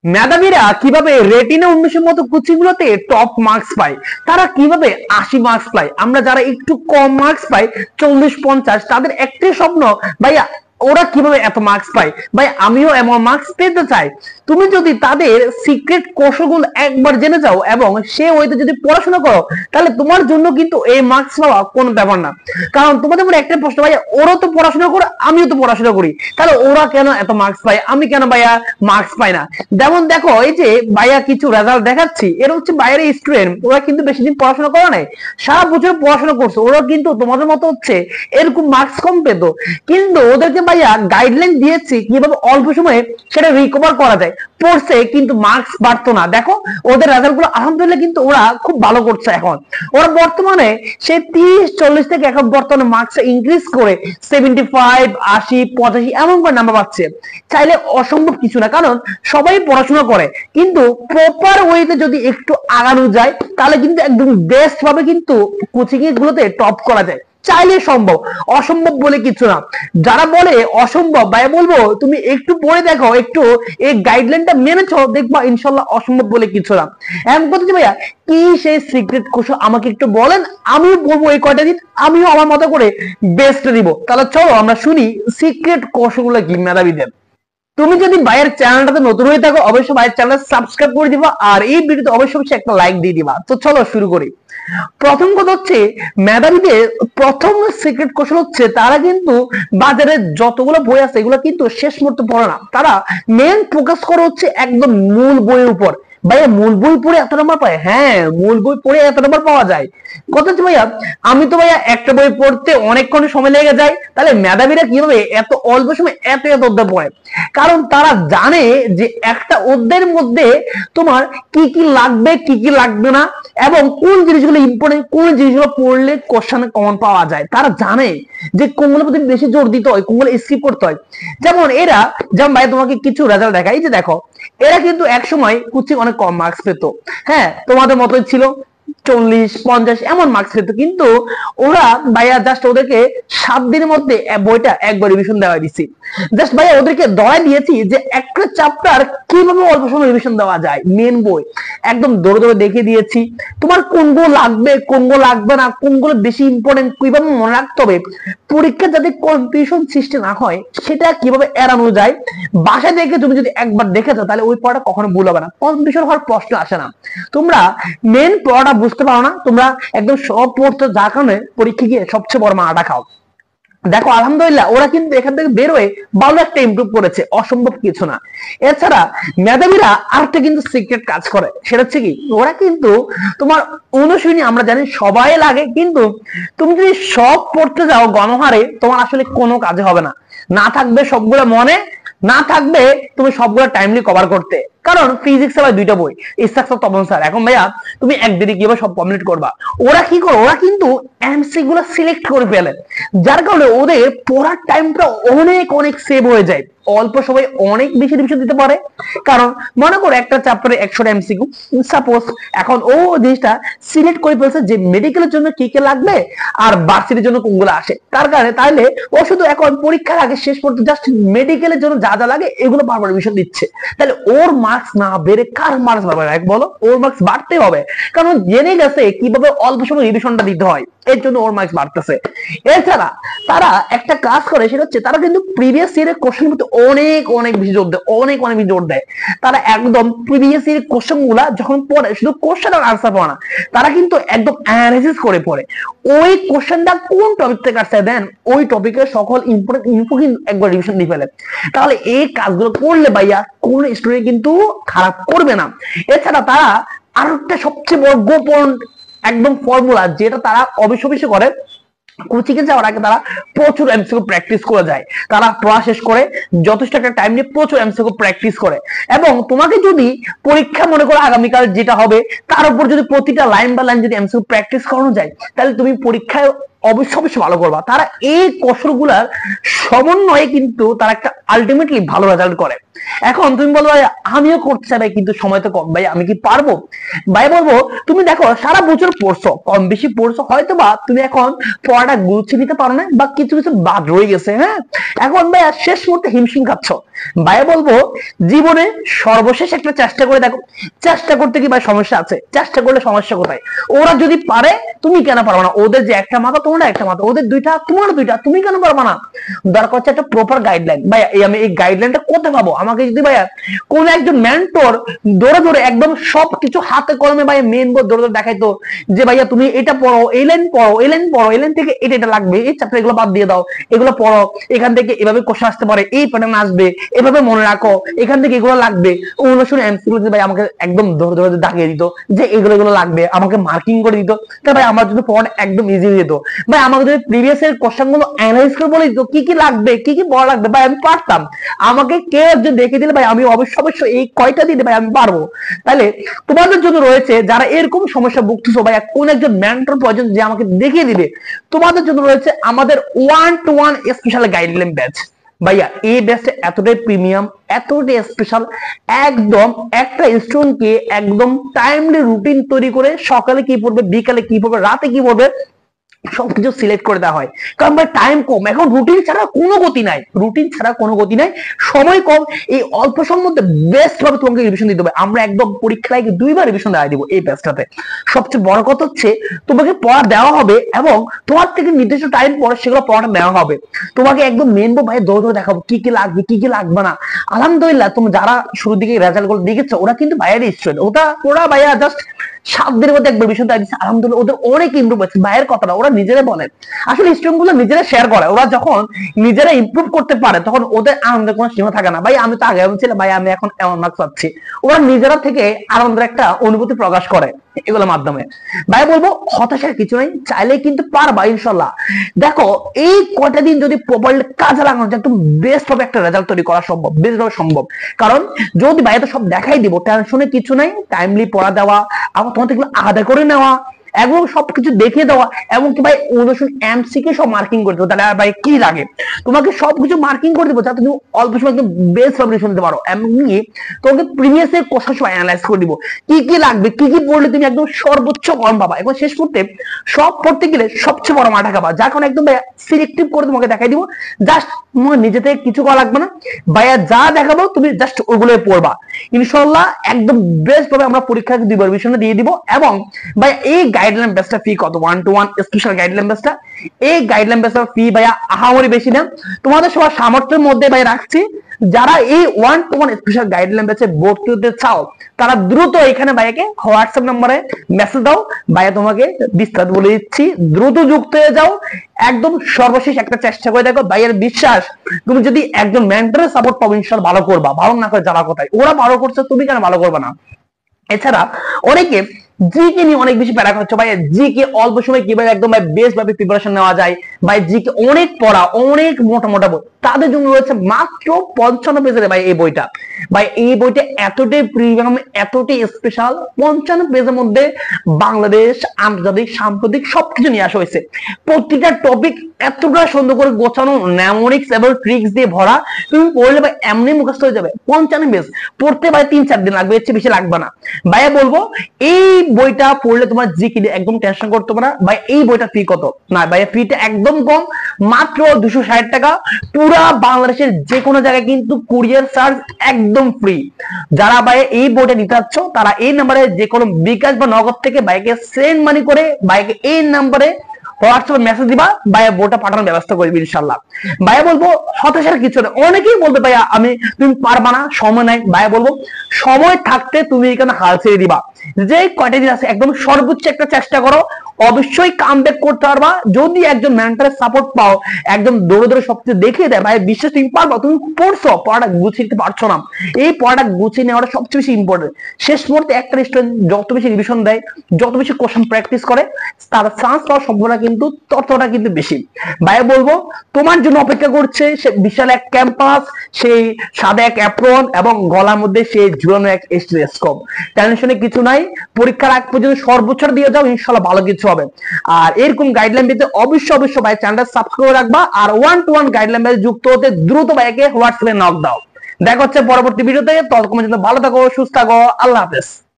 মেধাবীরা কিভাবে রেটিনা উন্মেষের মতো কোচিং গুলোতে টপ মার্কস পায়, তারা কিভাবে 80 মার্কস পায়, আমরা যারা একটু কম মার্কস পাই 40-50, তাদের একটাই স্বপ্ন ভাইয়া ওরা কিভাবে এত মার্কস পায়, ভাই আমিও এমন মার্কস পেতে চাই। তুমি যদি তাদের সিক্রেট কৌশলগুলো একবার জেনে যাও এবং সে ওইতে যদি পড়াশোনা করো, তাহলে তোমার জন্য কিন্তু এই মার্কস পাওয়া কোনো ব্যাপার না। কারণ তোমাদের মনে একটা প্রশ্ন, ভাইয়া ওরা তো পড়াশোনা করে আমিও তো পড়াশোনা করি, তাহলে ওরা কেন এত মার্কস পায়, আমি কেন ভাইয়া মার্কস পাই না? যেমন দেখো এই যে ভাইয়া কিছু রেজাল্ট দেখাচ্ছি, এরা হচ্ছে বাইরের স্টুডেন্ট, ওরা কিন্তু বেশি দিন পড়াশোনা করে নাই, সারা বছর পড়াশোনা করছে, ওরা কিন্তু তোমাদের মতো হচ্ছে এরকম মার্কস কম পেতো, কিন্তু ওদেরকে ভাইয়া গাইডলাইন দিয়েছি কিভাবে অল্প সময়ে সেটা রিকভার করা যায়, পড়ছে কিন্তু মার্কস বাড়তো না। দেখো ওদের রেজাল্ট গুলো আলহামদুলিল্লাহ কিন্তু ওরা খুব ভালো করছে। এখন ওরা বর্তমানে সে 30-40 থেকে এখন বর্তমানে মার্কস ইনক্রিজ করে 75, 80, 85 এমন করে নাম্বার পাচ্ছে। চাইলে অসম্ভব কিছু না, কারণ সবাই পড়াশোনা করে, কিন্তু প্রপার ওয়েতে যদি একটু আগানো যায় তাহলে কিন্তু একদম বেস্ট ভাবে কিন্তু কোচিং গুলোতে টপ করা যায়। চাইলে সম্ভব, অসম্ভব বলে কিছু না। যারা বলে অসম্ভব, ভাই বলবো তুমি একটু পড়ে দেখো, একটু এই গাইডলাইনটা মেনে চলো, দেখবা ইনশাল্লাহ অসম্ভব বলে কিছু না। এমন কথা যে ভাইয়া কি সেই সিক্রেট কৌশল আমাকে একটু বলেন, আমিও বলবো এই কয়টা দিন আমিও আমার মতো করে বেস্ট দিব। তাহলে চলো আমরা শুনি সিক্রেট কৌশলগুলো কি মেধাবীদের। তুমি যদি ভাইয়ের চ্যানেলটাতে নতুন হয়ে থাকো, অবশ্যই ভাইয়ের চ্যানেল সাবস্ক্রাইব করে দিবা, আর এই ভিডিওতে অবশ্যই একটা লাইক দিয়ে দিবা। তো চলো শুরু করি। প্রথম কথা হচ্ছে মেধাবীদের প্রথম সিক্রেট কৌশল হচ্ছে তারা কিন্তু বাজারে যতগুলো বই আছে এগুলো কিন্তু শেষ মুহূর্তে পড়ে না, তারা মেন ফোকাস করে হচ্ছে একদম মূল বইয়ের উপর। ভাইয়া মূল বই পড়ে এত নাম্বার পায়? হ্যাঁ, মূল বই পড়ে এত নাম্বার পাওয়া যায়। কথা হচ্ছে ভাইয়া আমি তো ভাইয়া একটা বই পড়তে অনেকক্ষণ সময় লেগে যায়, তাহলে মেধাবীরা কিভাবে এত অল্প সময় এত এত অধ্যায় পড়ে? কারণ তারা জানে যে একটা অধ্যায়ের মধ্যে তোমার কি কি লাগবে কি কি লাগবে না, এবং কোন জিনিসগুলো ইম্পর্টেন্ট, কোন জিনিসগুলো পড়লে কোশ্চেনে কমন পাওয়া যায়। তারা জানে যে কোনগুলোর প্রতি বেশি জোর দিতে হয়, কোনগুলো স্কিপ করতে হয়। যেমন এরা, যেমন ভাই তোমাকে কিছু রেজাল্ট দেখাই, যে দেখো এরা কিন্তু এক সময় কোচিং অনেক কম মার্কস পেত, হ্যাঁ তোমাদের মতোই ছিল, 40-50 এমন মার্কস পেত, কিন্তু ওরা ভাইয়া জাস্ট ওদেরকে 7 দিনের মধ্যে বইটা একবার রিভিশন দেওয়া দিচ্ছি। জাস্ট ভাইয়া ওদেরকে দয়া দিয়েছি যে একটা চ্যাপ্টার কিভাবে অল্প সময় রিভিশন দেওয়া যায়, মেন বই একদম দৌড়ে দৌড়ে দেখে দিয়েছি। তোমার কোনগুলো লাগবে কোনগুলো লাগবে না, কোনগুলো বেশি ইম্পর্টেন্ট কিভাবে মনে রাখতে হবে, পরীক্ষা যাতে কনফিউশন সৃষ্টি না হয় সেটা কিভাবে এড়ানো যায়, বাসায় দেখে তুমি যদি একবার দেখেছো তাহলে ওই পড়াটা কখনো ভুল হবে না, কনফিউশন হওয়ার প্রশ্ন আসে না। তোমরা মেন পড়াটা বুঝতে পারো না, তোমরা একদম সব পড়তে যার কারণে পরীক্ষা গিয়ে সবচেয়ে বড় মারাটা খাও। দেখো আলহামদুলিল্লাহ ওরা কিন্তু এখান থেকে বের হয়ে ভালো একটা ইমপ্রুভ করেছে, অসম্ভব কিছু না। এছাড়া মেধাবীরা আরেকটা কিন্তু সিক্রেট কাজ করে, সেটা হচ্ছে কি ওরা কিন্তু তোমার অনুশীলনী আমরা জানি সবাই লাগে, কিন্তু তুমি যদি সব পড়তে যাও গণহারে তোমার আসলে কোনো কাজে হবে না, না থাকবে সবগুলো মনে, না থাকবে তুমি সবগুলো টাইমলি কভার করতে। কারণ ফিজিক্স এর দুইটা বই, ইসহাক তপন স্যার, এখন ভাইয়া তুমি একদিনে কিভাবে সব কমপ্লিট করবা? ওরা কি করে, ওরা কিন্তু এমসি গুলো সিলেক্ট করে ফেলে, যার কারণে ওদের পড়ার টাইমটা অনেক অনেক সেভ হয়ে যায়, অল্প সময় অনেক বেশি রিভিশন দিতে পারে। কারণ মনে করো একটা চ্যাপ্টারে 100টা এমসিকিউ, সাপোজ এখন ও জিনিসটা সিলেক্ট করে ফেলছে যে মেডিকেলের জন্য কি কি লাগবে আর ভার্সিটির জন্য কোনগুলো আসে, তার কারণে তাহলে ও শুধু এখন পরীক্ষার আগে শেষ পর্যন্ত জাস্ট মেডিকেলের জন্য যা যা লাগে এগুলো বারবার রিভিশন দিচ্ছে। তাহলে ওর মার্কস না বেড়ে কার মার্কস বাড়বে? এক বলো, ওর মার্কস বাড়তে হবে, কারণ জেনে গেছে কিভাবে অল্প সময় রিভিশনটা দিতে হয়, এর জন্য ওর মার্কস বাড়তেছে। এছাড়া তারা একটা কাজ করে, সেটা হচ্ছে তারা কিন্তু প্রিভিয়াস ইয়ারের কোশ্চেন মধ্যে অনেক অনেক বেশি জোর দেয়, অনেক অনেক বেশি জোর দেয়। তারা একদম প্রিভিয়াস ইয়ারের কোশ্চেন গুলা যখন পড়ে শুধু কোশ্চেন আর আনসার পড়ে না, তারা কিন্তু একদম অ্যানালাইসিস করে পড়ে ওই কোশ্চেনটা কোন টপিক থেকে আসছে, দেন ওই টপিকের সকল ইম্পর্টেন্ট ইনফো কিন্তু একবার রিভিশন দিয়ে ফেলে। তাহলে এই কাজগুলো করলে ভাইয়া কোন স্টুডেন্ট কিন্তু খারাপ করবে না। এছাড়া তারা আরো একটা সবচেয়ে বড় গোপন একদম ফর্মুলা যেটা তারা অবশ্যই করে, কোচিং এ যাওয়ার আগে তারা প্রচুর এমসিকিউ প্র্যাকটিস করে যায়। তারা পড়া শেষ করে যথেষ্ট একটা টাইম নিয়ে প্রচুর এমসিকিউ প্র্যাকটিস করে, এবং তোমাকে যদি পরীক্ষা মনে করো আগামীকাল যেটা হবে তার উপর যদি প্রতিটা লাইন বা লাইন যদি এমসিকিউ প্র্যাকটিস করানো যায়, তাহলে তুমি পরীক্ষায় অবশ্যই অবশ্যই ভালো করবা। তারা এই কৌশলগুলার সমন্বয়ে কিন্তু তারা একটা আলটিমেটলি ভালো রেজাল্ট করে। এখন তুমি বলো ভাই আমিও করতে চাই কিন্তু সময় তো কম, ভাই আমি কি পারবো? ভাই বলবো তুমি দেখো সারা বছর পড়ছো, কম বেশি পড়ছো, হয়তো বা তুমি এখন পড়াটা গুছিয়ে নিতে পারো না বা কিছু কিছু বাদ রয়ে গেছে। হ্যাঁ, এখন ভাই শেষ মুহূর্তে হিমশিম খাচ্ছ। ভাই বলবো জীবনে সর্বশেষ একটা চেষ্টা করে দেখো। চেষ্টা করতে কি ভাই সমস্যা আছে? চেষ্টা করলে সমস্যা কোথায়? ওরা যদি পারে তুমি কেন পারবে না? ওদের যে একটা মাথা তোমার একটা মাথা, ওদের দুইটা তোমার দুইটা, তুমি কেন পারবে না? দরকার হচ্ছে একটা প্রপার গাইডলাইন। ভাই আমি এই গাইডলাইনটা কোথায় পাবো? আমাকে যদি ভাইয়া কোন একজন মেন্টর ধরে ধরে একদম সবকিছু হাতে কলমে ভাই মেন বোর্ড ধরে ধরে দেখাইতো যে ভাইয়া তুমি এটা পড়ো, এই লাইন পড়ো, এই লাইন পড়ো, এই লাইন থেকে এটা এটা লাগবে, এই চ্যাপ্টার এগুলো বাদ দিয়ে দাও, এগুলো পড়ো, এখান থেকে এভাবে কোশ্চেন আসতে পারে, এই প্যাটার্ন আসবে, এভাবে মনে রাখো, এখান থেকে এগুলো লাগবে। ওগুলো শুনে এমসিকিউ ভাই আমাকে একদম ধরে ধরে দাগিয়ে দিত যে এগুলো এগুলো লাগবে, আমাকে মার্কিং করে দিত। তাই ভাই আমার জন্য পড়া একদম ইজি হয়ে যেত। ভাই আমাকে যদি প্রিভিয়াস এর কোশ্চেন গুলো অ্যানালাইজ করে বলে দিত কি কি লাগবে, কি কি পড়া লাগবে, ভাই আমি পারতাম। আমাকে কে একজন দেখে দিলে ভাই আমি অবশ্যই অবশ্যই এই কয়টা দিলে ভাই আমি পারবো। তাহলে তোমাদের জন্য রয়েছে যারা এরকম সমস্যা ভুগতেছো ভাই কোন একজন মেন্টর প্রয়োজন যে আমাকে দেখিয়ে দিবে, তোমাদের জন্য রয়েছে আমাদের 1-to-1 স্পেশাল গাইডলাইন ব্যাচ। ভাইয়া এই ব্যাচটা এতটাই প্রিমিয়াম, এতটাই স্পেশাল, একদম একটা স্টুডেন্টকে একদম টাইমলি রুটিন তৈরি করে সকালে কি পড়বে, বিকালে কি পড়বে, রাতে কি পড়বে সবকিছু সিলেক্ট করে দেওয়া হয়। কারণ ভাই টাইম কম, এখন রুটিন ছাড়া কোনো গতি নাই, রুটিন ছাড়া কোনো গতি নাই, সময় কম। এই অল্প সময়ের মধ্যে বেস্ট ভাবে তোমাকে রিভিশন দিতে হবে। আমরা একদম পরীক্ষায় 2বার রিভিশন দেওয়া দিব এই ব্যাচটাতে। সবচেয়ে বড় কথা হচ্ছে তোমাকে পড়া দেওয়া হবে এবং তোমার থেকে নির্দিষ্ট টাইম পরে সেগুলো পড়াটা দেওয়া হবে। তোমাকে একদম মেনবো ভাই দৌড় দৌড় দেখাবো কি কি লাগবে কি কি লাগবে না। আলহামদুলিল্লাহ তুমি যারা শুরুর দিকে রেজাল্ট গুলো দেখেছো ওরা কিন্তু ভাইয়ের স্টুডেন্ট, ওরা ভাইয়া জাস্ট 7 দিনের মধ্যে একবার বিষয় দিচ্ছে। আলহামদুলিল্লাহ ওদের অনেক ইমপ্রুভ হয়েছে। ভাইয়ের কথাটা ওরা নিজেরাই বলেন, আসলে স্টুডেন্ট গুলো নিজেরা শেয়ার করে, ওরা যখন নিজেরা ইমপ্রুভ করতে পারে তখন ওদের আনন্দের কোনো সীমা থাকে না। ভাই আমি তো আগে ছিলাম, ভাই আমি এখন এমন মার্কস পাচ্ছি, ওরা নিজেরা থেকে আনন্দের একটা অনুভূতি প্রকাশ করে এগুলোর মাধ্যমে। ভাই বলবো হতাশার কিছু নেই, চাইলে কিন্তু পারবা ইনশাল্লাহ। দেখো এই কয়টা দিন যদি প্রপারলি কাজে লাগানো যায় একদম বেস্ট ভাবে একটা রেজাল্ট তৈরি করা সম্ভব, বেস্ট ভাবে সম্ভব। কারণ যদি ভাই তো সব দেখাই দিব, টেনশনে কিছু নাই, টাইমলি পড়া দেওয়া, আবার তোমার থেকে আলাদা করে নেওয়া, একদম সবকিছু দেখিয়ে দেওয়া, এমনকি ভাই অনুশীলন এমসিকে সব মার্কিং করে দেবো। তাহলে আর ভাই কি লাগে, তোমাকে সবকিছু মার্কিং করে দেবো যাতে তুমি অল্প সময় একদম বেস্ট ভাবে শুনতে পারো। এমনকি তোমাকে প্রিভিয়াস এর কোশ্চেন সব অ্যানালাইজ করে দিব, কি কি লাগবে, কি কি পড়লে তুমি একদম সর্বোচ্চ কম পাবা। এবং শেষ করতে সব পড়তে গেলে সবচেয়ে বড় মাথা খাবা, যার কারণে একদম সিলেক্টিভ করে তোমাকে দেখাই দিব। জাস্ট তোমার নিজে থেকে কিছু করা লাগবে না, ভাইয়া যা দেখাবো তুমি জাস্ট ওগুলোই পড়বা। ইনশাল্লাহ একদম বেস্ট ভাবে আমরা পরীক্ষাকে 2বার রিভিশন দিয়ে দিব। এবং ভাই এই গাইডলাইন বেসটা ফি কত? 1-to-1 স্পেশাল গাইডলাইন বেসটা, এই গাইডলাইন বেসটা ফি ভাইয়া আহামরি বেশি না, তোমাদের সবার সামর্থ্যের মধ্যে ভাই রাখছি। যারা এই 1-to-1 স্পেশাল গাইডলাইন বেসে ভর্তি হতে চাও তারা দ্রুত এখানে ভাইয়াকে হোয়াটসঅ্যাপ নম্বরে মেসেজ দাও, ভাইয়া তোমাকে বিস্তারিত বলে দিচ্ছি, দ্রুত যুক্ত হয়ে যাও। একদম সর্বশেষ একটা চেষ্টা করে দেখো, ভাইয়ের বিশ্বাস তুমি যদি একজন মেন্টরের সাপোর্ট পাবো ইনশাআল্লাহ ভালো করবা। ভালো না করে যারা কোথায়, ওরা ভালো করছে তুমি কেন ভালো করবে না? এছাড়া অনেকে জিকে নিয়ে অনেক বেশি প্যারা করছে, ভাই জিকে অল্প সময় কিভাবে একদম ভাই বেস্ট ভাবে প্রিপারেশন নেওয়া যায়, ভাই জিকে অনেক পড়া, অনেক মোটা মোটা বই, তাদের জন্য রয়েছে মাত্র 55 পেজের ভাই এই বইটা। ভাই এই বইটা এতটাই প্রিমিয়াম, এতটাই স্পেশাল, 55 পেজের মধ্যে বাংলাদেশ, আন্তর্জাতিক, সাম্প্রতিক সবকিছু নিয়ে আসা হয়েছে। প্রতিটা টপিক এতটা সুন্দর করে গোছানো, ন্যামোনিক্স এবং ট্রিক্স দিয়ে ভরা, তুমি পড়লে ভাই এমনি মুখস্থ হয়ে যাবে। 55 পেজ পড়তে ভাই 3-4 দিন লাগবে, এর চেয়ে বেশি লাগবে না। ভাইয়া বলবো এই বইটা পড়লে তোমার জিকে একদম টেনশন করতে হবে না। ভাই এই বইটা ফি কত? না ভাইয়া ফিটা একদম কম, মাত্র 260 টাকা। পুরা বাংলাদেশের যে কোনো জায়গায় কিন্তু কুরিয়ার চার্জ একদম ফ্রি। যারা ভাই এই বইটা নিতে চাচ্ছ তারা এই নাম্বারে যে কোনো বিকাশ বা নগদ থেকে বাইকে সেন্ড মানি করে বাইকে এই নাম্বারে হোয়াটসঅ্যাপে মেসেজ দিবা, ভাইয়া বইটা পাঠানোর ব্যবস্থা করবি ইনশাল্লাহ। ভাইয়া বলবো হতাশার কিছু নেই। অনেকেই বলবে ভাইয়া তুমি পারবা না, সময় নাই। ভাইয়া বলবো সময় থাকতে তুমি এখানে হাল ছেড়ে দিবা, যে কয়টা দিন আছে একদম সর্বোচ্চ একটা চেষ্টা করো, অবশ্যই কামব্যাক করতে পারবা। যদি একজন মেন্টরের সাপোর্ট পাও, একদম দৌড়ে দৌড়ে সবকিছু দেখিয়ে দেয়, ভাই বিশ্বাস তুমি পারবা। তুমি পড়ছো, পড়াটা গুছিয়ে নিতে পারছো না, এই পড়াটা গুছিয়ে নেওয়াটা সবচেয়ে বেশি ইম্পর্টেন্ট। শেষ মুহূর্তে একটা স্টুডেন্ট যত বেশি রিভিশন দেয়, যত বেশি কোশ্চেন প্র্যাকটিস করে, তার চান্স পাওয়ার সম্ভাবনা কিন্তু ততটা কিন্তু বেশি। ভাই বলবো তোমার জন্য অপেক্ষা করছে সে বিশাল এক ক্যাম্পাস, সেই সাদা এক অ্যাপ্রন এবং গলার মধ্যে সেই ঝুলানো এক স্টেথোস্কোপ। টেনশনে কিছু নাই। নাই, পরীক্ষার আগ পর্যন্ত সর্বোচ্চ দিয়ে যাও, ইনশাআল্লাহ ভালো কিছু হবে। আর এরকম গাইডলাইন পেতে অবশ্যই ভাই চ্যানেলটা সাবস্ক্রাইব করে রাখবা, আর 1-to-1 গাইডলাইন পেতে যুক্ত হতে দ্রুত ভাইকে হোয়াটসঅ্যাপে নক দাও। দেখা হচ্ছে পরবর্তী ভিডিওতে, ততক্ষণ পর্যন্ত ভালো থাকো, সুস্থ থাকো, আল্লাহ হাফেজ।